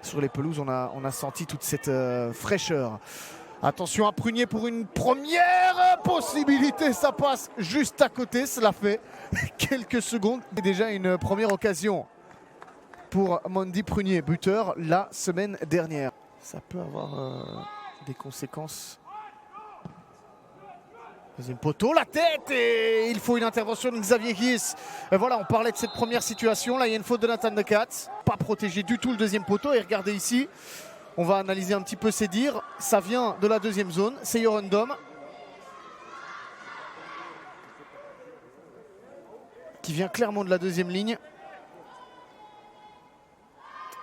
sur les pelouses, on a senti toute cette fraîcheur. Attention à Prunier pour une première possibilité, ça passe juste à côté, cela fait quelques secondes. Et déjà une première occasion pour Mondi Prunier, buteur la semaine dernière. Ça peut avoir des conséquences. Deuxième poteau, la tête, et il faut une intervention de Xavier Guis. Et voilà, on parlait de cette première situation. Là, il y a une faute de Nathan Decatz. Pas protégé du tout le deuxième poteau. Et regardez ici, on va analyser un petit peu ses dires. Ça vient de la deuxième zone. C'est Jorendom qui vient clairement de la deuxième ligne.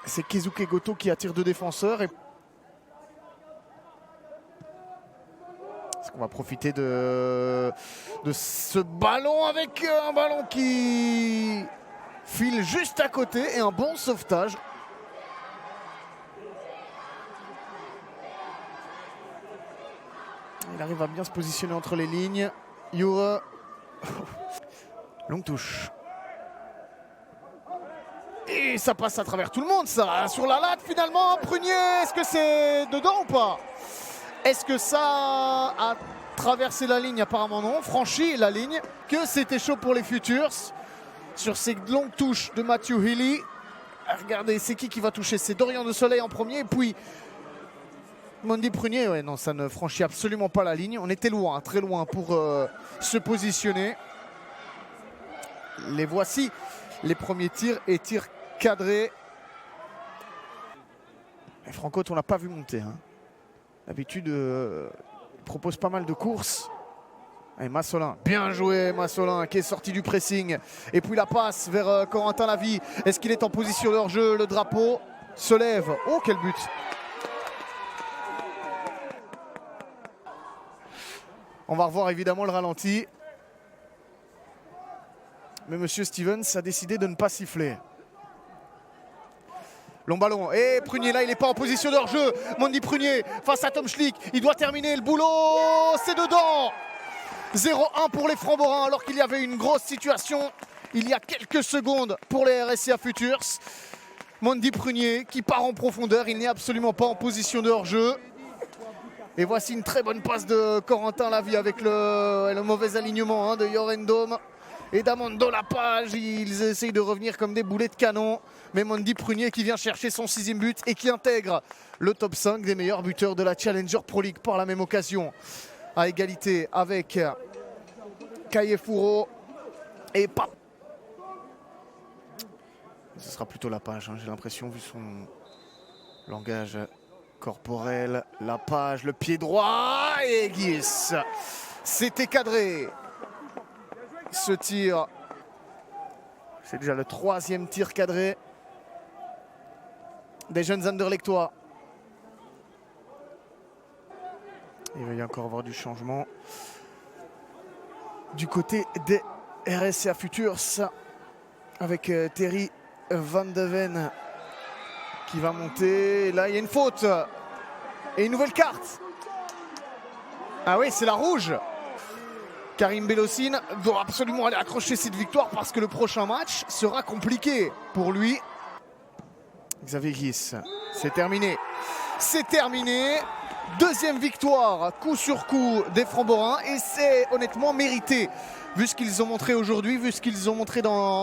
C'est Keisuke Goto qui attire deux défenseurs. Et on va profiter de ce ballon avec un ballon qui file juste à côté et un bon sauvetage. Il arrive à bien se positionner entre les lignes. Jure. Longue touche. Et ça passe à travers tout le monde, ça. Sur la latte, finalement, Prunier. Est-ce que c'est dedans ou pas? Est-ce que ça a traversé la ligne? Apparemment non. Franchi la ligne. Que c'était chaud pour les Futurs. Sur ces longues touches de Matthew Healy. Regardez, c'est qui va toucher? C'est Dorian de Soleil en premier. Et puis Mondi Prunier. Ouais, non, ça ne franchit absolument pas la ligne. On était loin, très loin pour se positionner. Les voici, les premiers tirs et tirs cadrés. Et Franco, on l'a pas vu monter. Hein. D'habitude, il propose pas mal de courses. Et Massolin, bien joué Massolin qui est sorti du pressing. Et puis la passe vers Corentin Lavie. Est-ce qu'il est en position de hors-jeu? Le drapeau se lève. Oh, quel but! On va revoir évidemment le ralenti. Mais Monsieur Stevens a décidé de ne pas siffler. Long ballon, et Prunier là, il n'est pas en position de hors-jeu. Mondi Prunier face à Tom Schlick, il doit terminer le boulot, c'est dedans. 0-1 pour les Framborains alors qu'il y avait une grosse situation il y a quelques secondes pour les RSCA Futurs. Mondi Prunier qui part en profondeur, il n'est absolument pas en position de hors-jeu. Et voici une très bonne passe de Corentin Lavie avec le mauvais alignement de Jorendom. Et d'Amando Lapage, ils essayent de revenir comme des boulets de canon. Mais Mondi Prunier qui vient chercher son 6e but et qui intègre le top 5 des meilleurs buteurs de la Challenger Pro League par la même occasion. À égalité avec Kayefuro et Pap. Ce sera plutôt Lapage, j'ai l'impression, vu son langage corporel. Lapage, le pied droit et Guis. C'était cadré. Ce tir, c'est déjà le 3e tir cadré des jeunes Anderlechtois. Il va y encore avoir du changement du côté des RSCA Futurs avec Terry Van de Ven qui va monter. Là, il y a une faute et une nouvelle carte. Ah oui, c'est la rouge. Karim Belosine doit absolument aller accrocher cette victoire parce que le prochain match sera compliqué pour lui. Xavier Guis, c'est terminé. C'est terminé. 2e victoire, coup sur coup des Framborains. Et c'est honnêtement mérité, vu ce qu'ils ont montré aujourd'hui, vu ce qu'ils ont montré dans